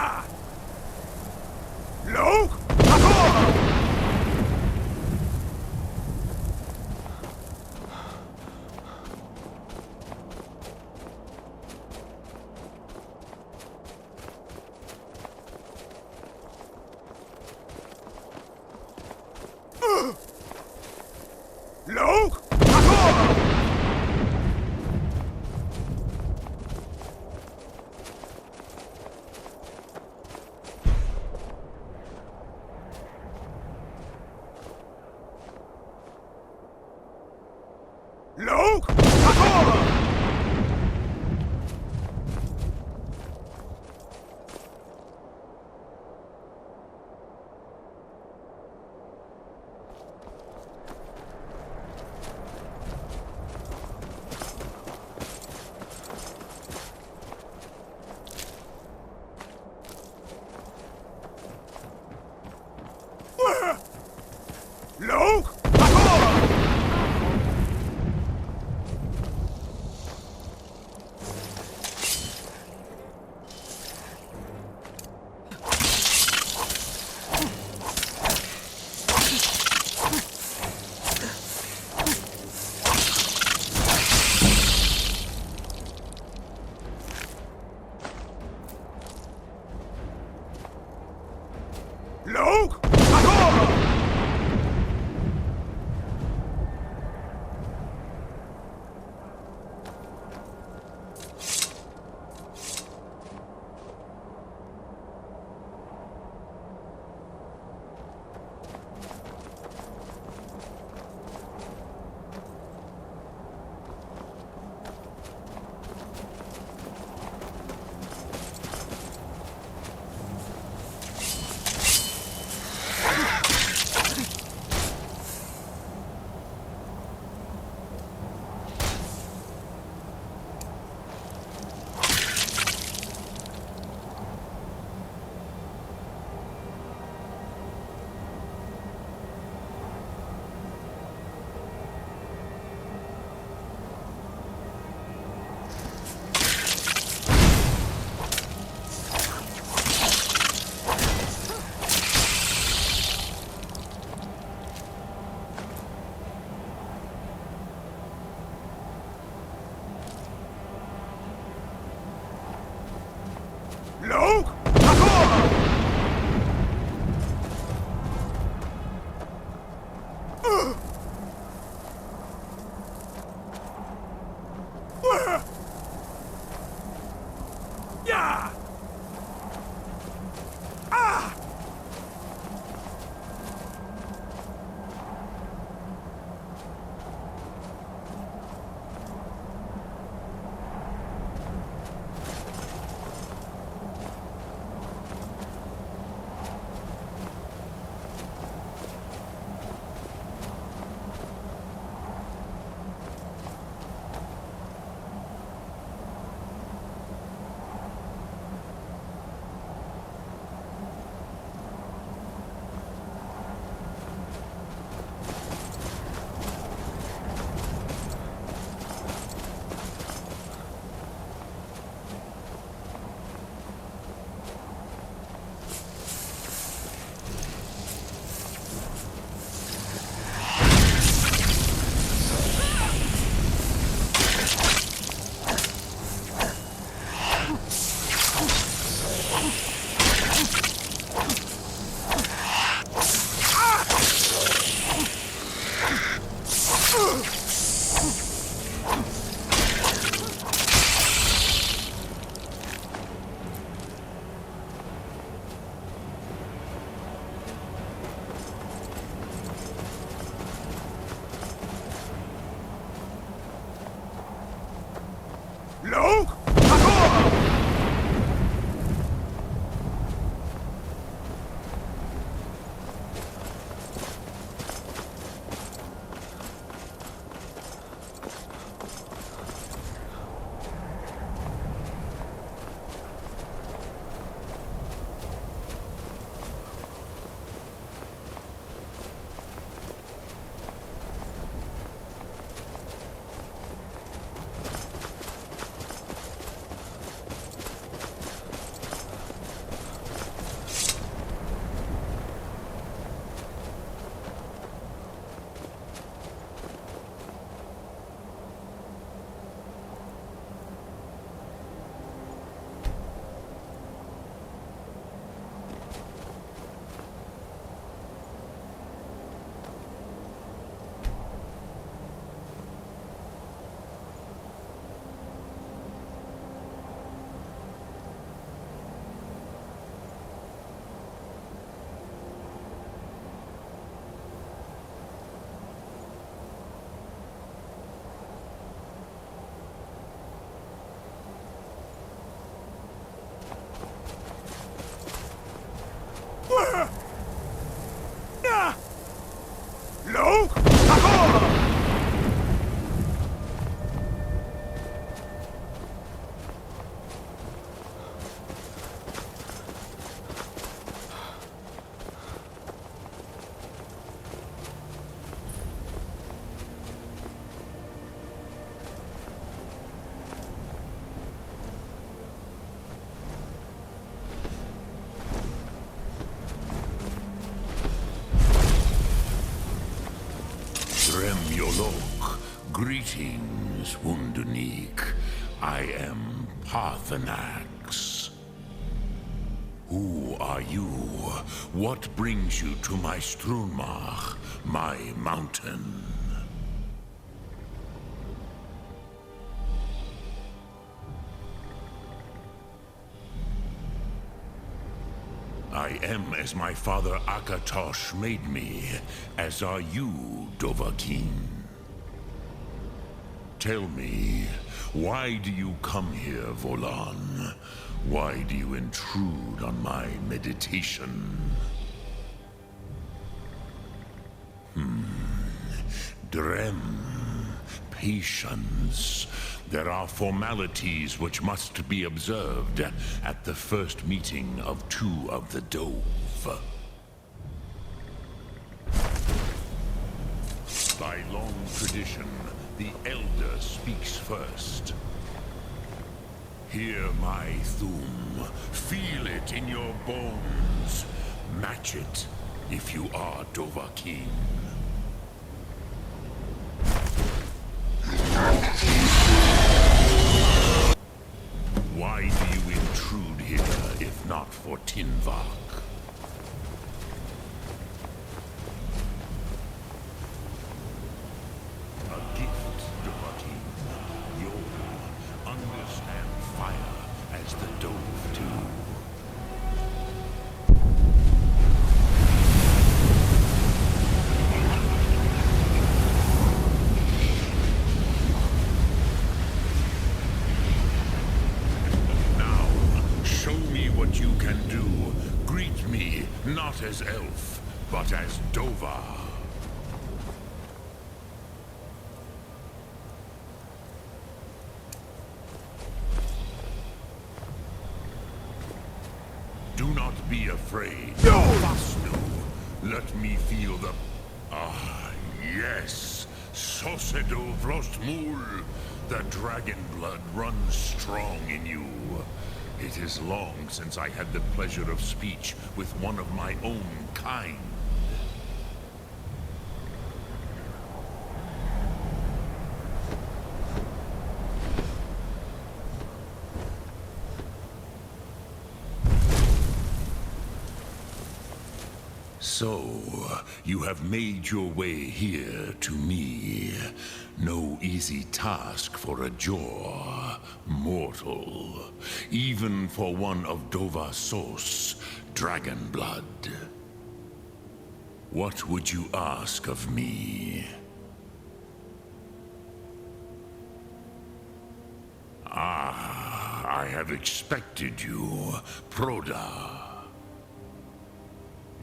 Ja! Loog! Akkoord! Loog! Akkoord! Loog! Akkoord! Loog! Akkoord! Loog! Akkoord! Loog! Akkoord! Ja! Ah! Loog! Akkoord! Greetings, Wunderneek. I am Paarthurnax. Who are you? What brings you to my Strunmach, my mountain? I am as my father Akatosh made me, as are you, Dovahkiin. Tell me, why do you come here, Volan? Why do you intrude on my meditation? Drem. Patience. There are formalities which must be observed at the first meeting of two of the Dove. By long tradition, the Elder speaks first. Hear my Thum. Feel it in your bones. Match it if you are Dovahkiin. Why do you intrude here if not for Tinvak? A gift, Dovahkiin. You understand fire as the Dove do. What you can do. Greet me, not as elf, but as Dova. Do not be afraid. No! Fasnu, let me feel the... Ah, yes. Sosedo Vrostmul. The dragon blood runs strong in you. It is long since I had the pleasure of speech with one of my own kind. So, you have made your way here to me. No easy task for a Jor, mortal. Even for one of Dovasos, dragon blood. What would you ask of me? Ah, I have expected you, Proda.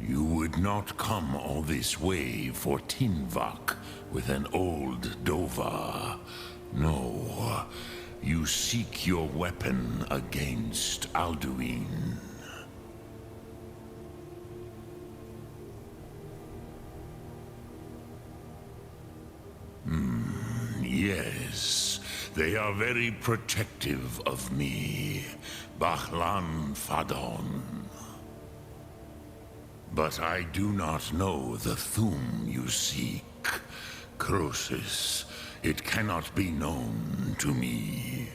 You would not come all this way for Tinvak with an old Dova. No, you seek your weapon against Alduin. Yes, they are very protective of me, Bahlan Fadon. But I do not know the Thum you seek. Croesus, it cannot be known to me.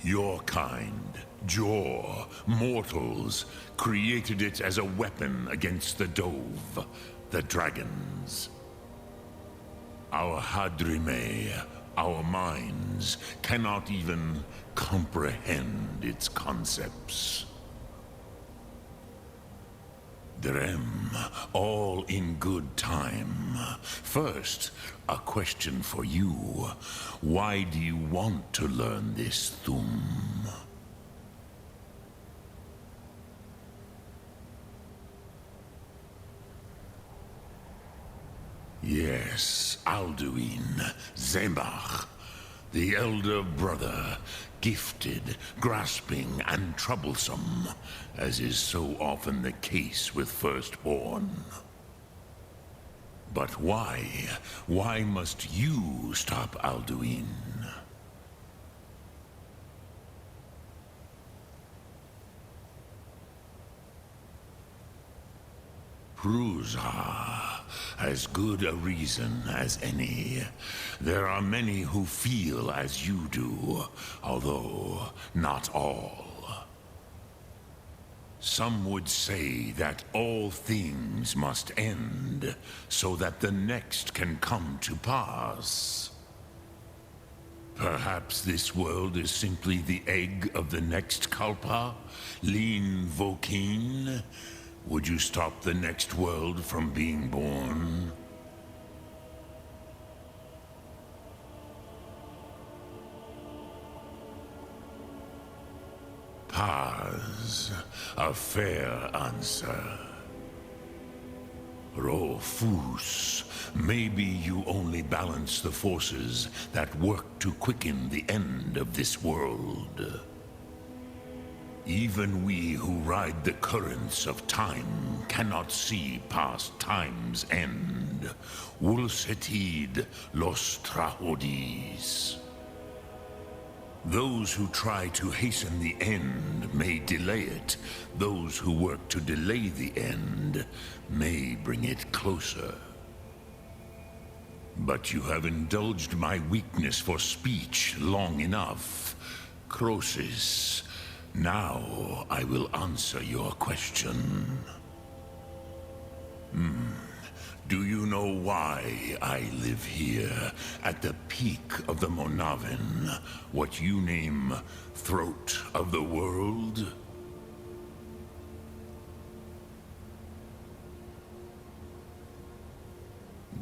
Your kind, Jor, mortals, created it as a weapon against the Dove, the dragons. Our Hadrime, our minds, cannot even comprehend its concepts. Drem, all in good time. First, a question for you. Why do you want to learn this Thum? Yes, Alduin, Zemach, the elder brother, gifted, grasping, and troublesome, as is so often the case with firstborn. But why? Why must you stop Alduin? Prusa. as good a reason as any. There are many who feel as you do, although not all. Some would say that all things must end, so that the next can come to pass. Perhaps this world is simply the egg of the next Kalpa, Lean Vokeen. Would you stop the next world from being born? Paz, a fair answer. Rofus, maybe you only balance the forces that work to quicken the end of this world. Even we who ride the currents of time cannot see past time's end. Wulsetid los trahodis. Those who try to hasten the end may delay it. Those who work to delay the end may bring it closer. But you have indulged my weakness for speech long enough. Croesus, now I will answer your question. Do you know why I live here, at the peak of the Monavin, what you name Throat of the World?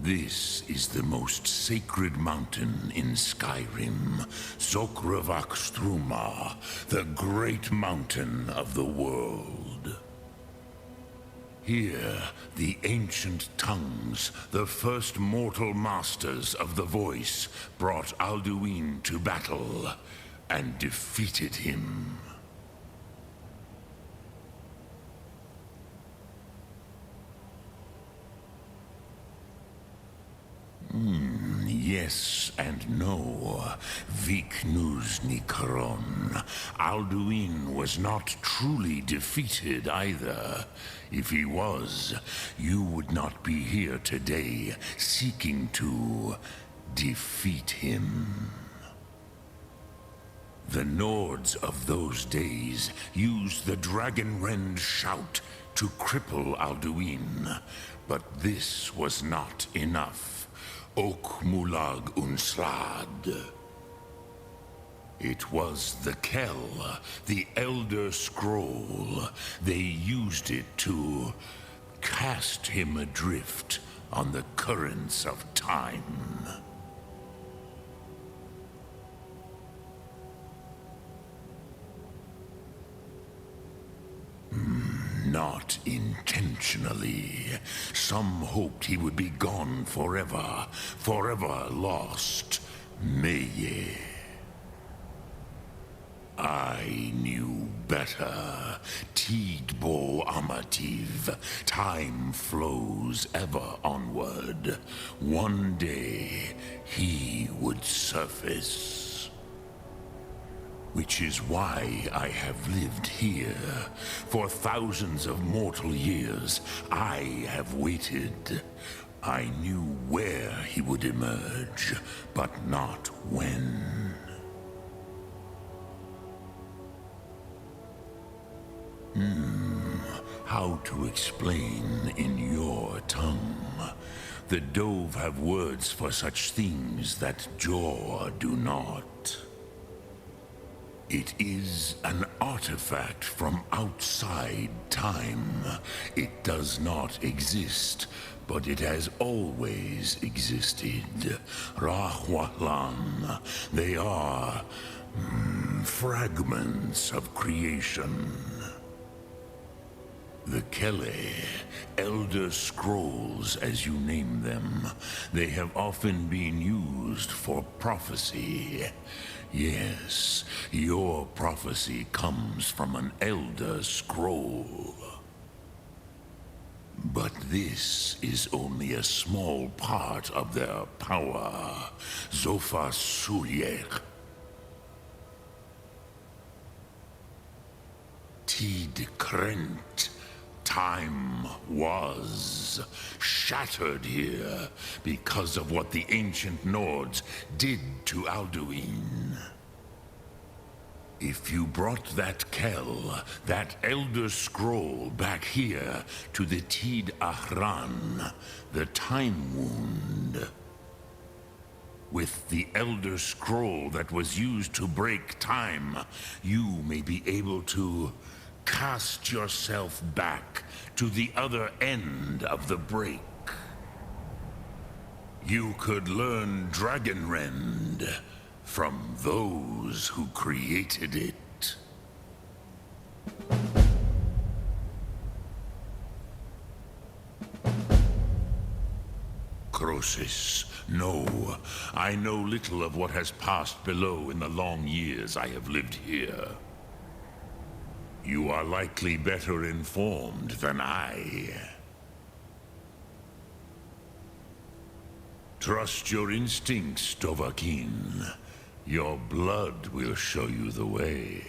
This is the most sacred mountain in Skyrim, Zokravakstruma, the great mountain of the world. Here, the ancient tongues, the first mortal masters of the voice, brought Alduin to battle and defeated him. Yes and no. Viknusnikron. Alduin was not truly defeated either. If he was, you would not be here today seeking to defeat him. The Nords of those days used the Dragonrend shout to cripple Alduin, but this was not enough. Ok Mulag Unslad. It was the Kell, the Elder Scroll. They used it to cast him adrift on the currents of time. Not intentionally. Some hoped he would be gone forever, forever lost. Meye. I knew better. Tidbo Amativ. Time flows ever onward. One day, he would surface. Which is why I have lived here. For thousands of mortal years, I have waited. I knew where he would emerge, but not when. How to explain in your tongue? The Dove have words for such things that Jor do not. It is an artifact from outside time. It does not exist, but it has always existed. Rahwalan. They are fragments of creation. The Kele, Elder Scrolls as you name them, they have often been used for prophecy. Yes, your prophecy comes from an Elder Scroll. But this is only a small part of their power. Zofa Sulyek. Tid Krent. Time was shattered here because of what the ancient Nords did to Alduin. If you brought that Kell, that Elder Scroll, back here to the Tid Ahran, the Time Wound, with the Elder Scroll that was used to break time, you may be able to cast yourself back to the other end of the break. You could learn Dragonrend from those who created it. Croesus, no. I know little of what has passed below in the long years I have lived here. You are likely better informed than I. Trust your instincts, Dovahkiin. Your blood will show you the way.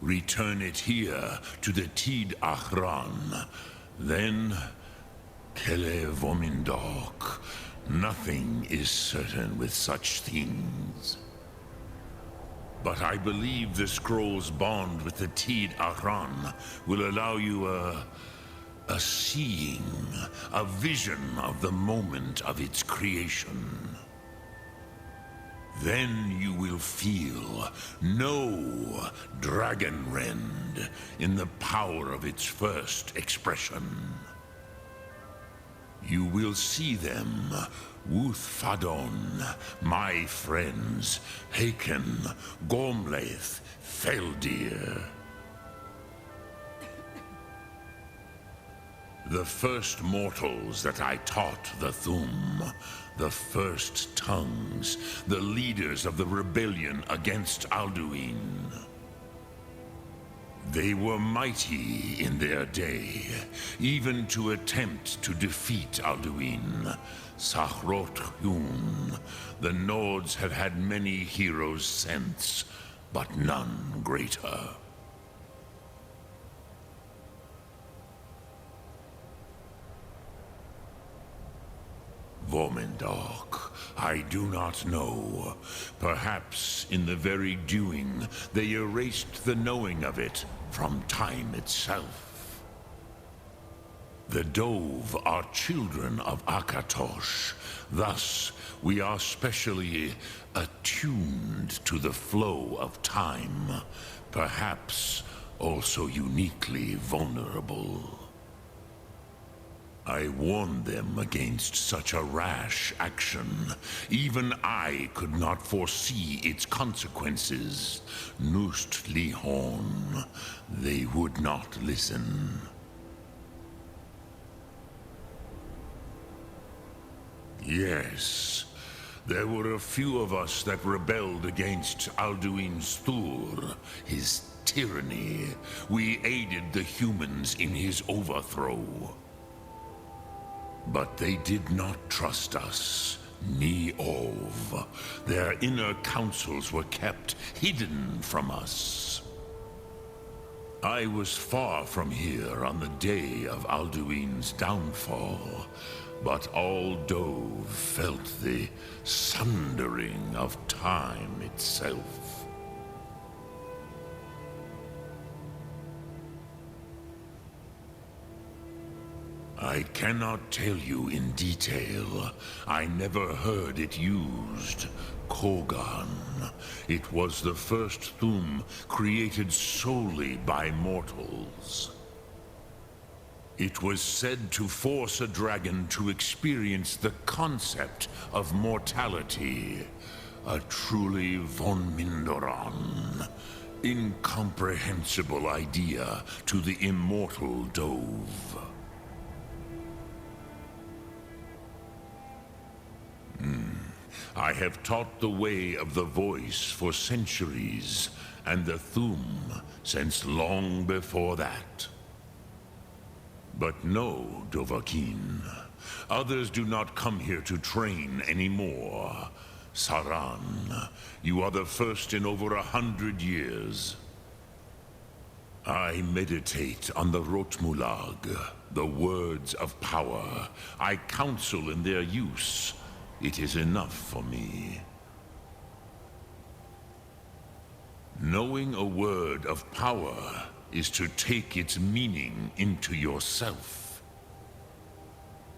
Return it here to the Tid Ahran. Then, Kele Vomindok. Nothing is certain with such things. But I believe the scroll's bond with the Tid Ahran will allow you a seeing, a vision of the moment of its creation. Then you will feel, know Dragonrend in the power of its first expression. You will see them, Wuthfadon, my friends, Haken, Gormlaith, Feldir. The first mortals that I taught the Thum, the first tongues, the leaders of the rebellion against Alduin. They were mighty in their day, even to attempt to defeat Alduin. Sahrot-Hyun, the Nords have had many heroes since, but none greater. Vomindok, I do not know. Perhaps in the very doing, they erased the knowing of it from time itself. The Dove are children of Akatosh. Thus, we are specially attuned to the flow of time. Perhaps also uniquely vulnerable. I warned them against such a rash action. Even I could not foresee its consequences. Nust Lihon, they would not listen. Yes, there were a few of us that rebelled against Alduin Stur, his tyranny. We aided the humans in his overthrow. But they did not trust us, ni Ov. Their inner counsels were kept hidden from us. I was far from here on the day of Alduin's downfall, but all Dove felt the sundering of time itself. I cannot tell you in detail. I never heard it used. Kogan. It was the first Thum created solely by mortals. It was said to force a dragon to experience the concept of mortality. A truly von Mindoran. Incomprehensible idea to the immortal Dove. I have taught the way of the voice for centuries, and the Thu'um since long before that. But no, Dovahkiin. Others do not come here to train anymore. Saran, you are the first in over 100 years. I meditate on the Rotmulag, the words of power. I counsel in their use. It is enough for me. Knowing a word of power is to take its meaning into yourself.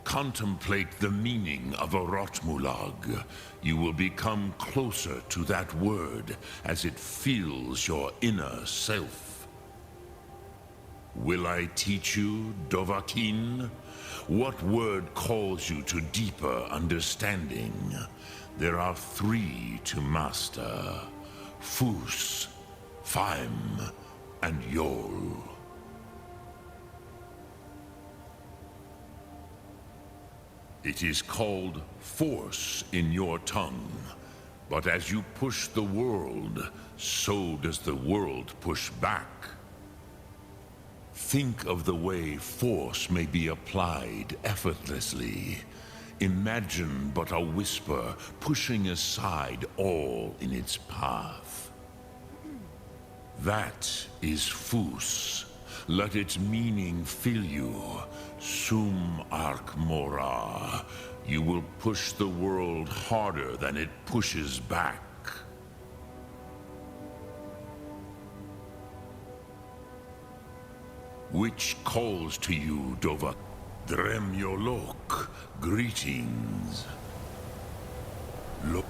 Contemplate the meaning of a Rotmulag. You will become closer to that word as it fills your inner self. Will I teach you, Dovahkiin? What word calls you to deeper understanding? There are 3 to master: Fus, Faim, and Yol. It is called force in your tongue, but as you push the world, so does the world push back. Think of the way force may be applied effortlessly. Imagine but a whisper pushing aside all in its path. That is Fus. Let its meaning fill you. Sum Ark Mora. You will push the world harder than it pushes back. Which calls to you, Dova? Dremyolok, greetings. Look.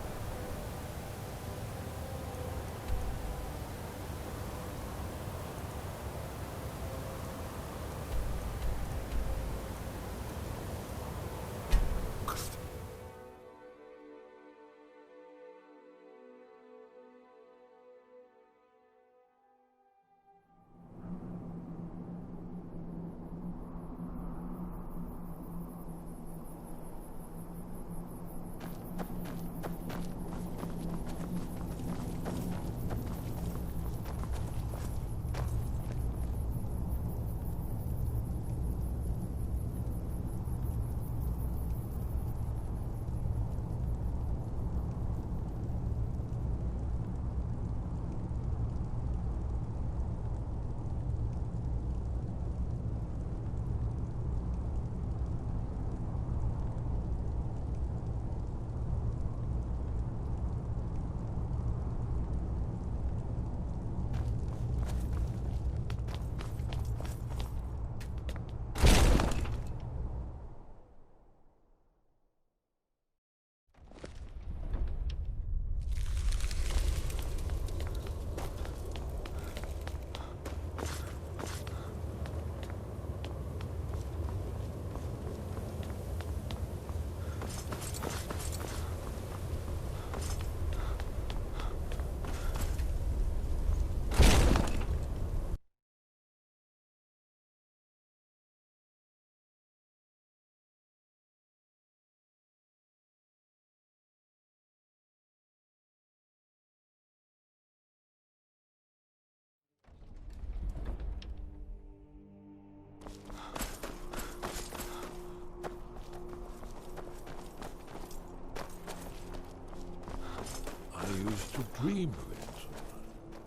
I used to dream of it.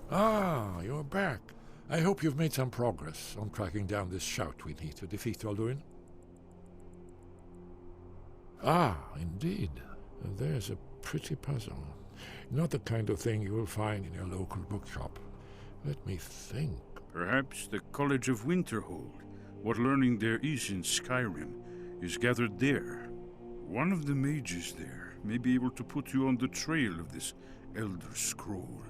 Ah, you're back. I hope you've made some progress on tracking down this shout we need to defeat Alduin. Ah, indeed. There's a pretty puzzle. Not the kind of thing you will find in your local bookshop. Let me think. Perhaps the College of Winterhold, what learning there is in Skyrim, is gathered there. One of the mages there may be able to put you on the trail of this Elder Scroll.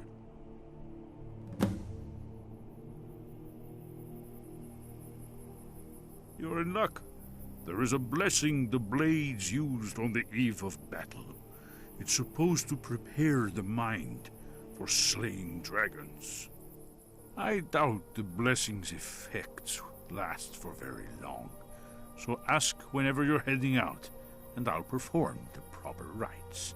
You're in luck. There is a blessing the blades used on the eve of battle. It's supposed to prepare the mind for slaying dragons. I doubt the blessing's effects last for very long, so ask whenever you're heading out, and I'll perform the proper rites.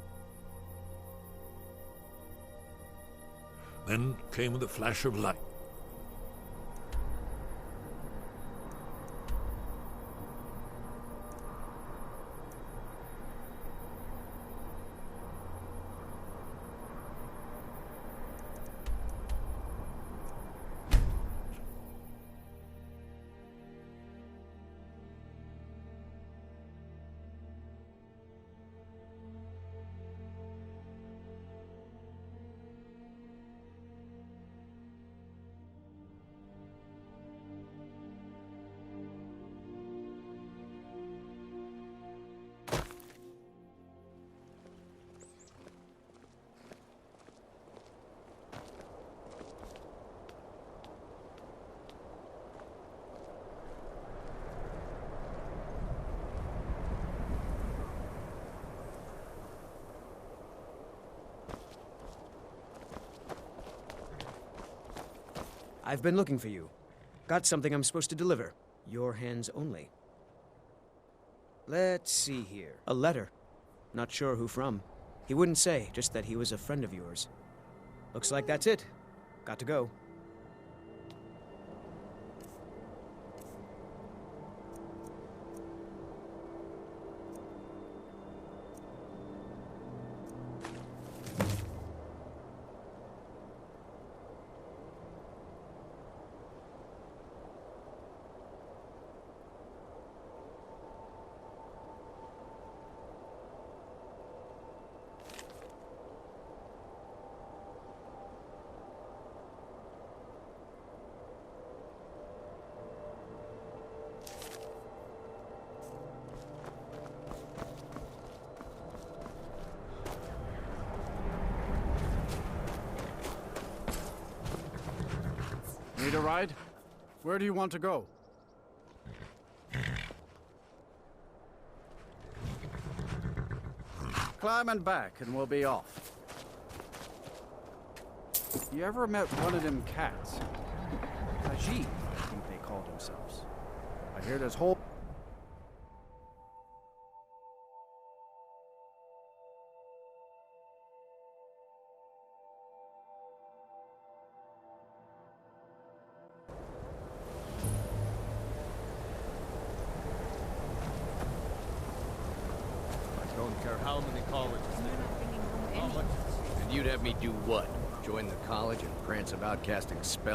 Then came the flash of light. I've been looking for you. Got something I'm supposed to deliver. Your hands only. Let's see here. A letter. Not sure who from. He wouldn't say, just that he was a friend of yours. Looks like that's it. Got to go. Need a ride? Where do you want to go? Climb and back, and we'll be off. You ever met one of them cats? Ajit, I think they called themselves. I hear this whole... Don't care how many colleges they have. And you'd have me do what? Join the college and prance about casting spells?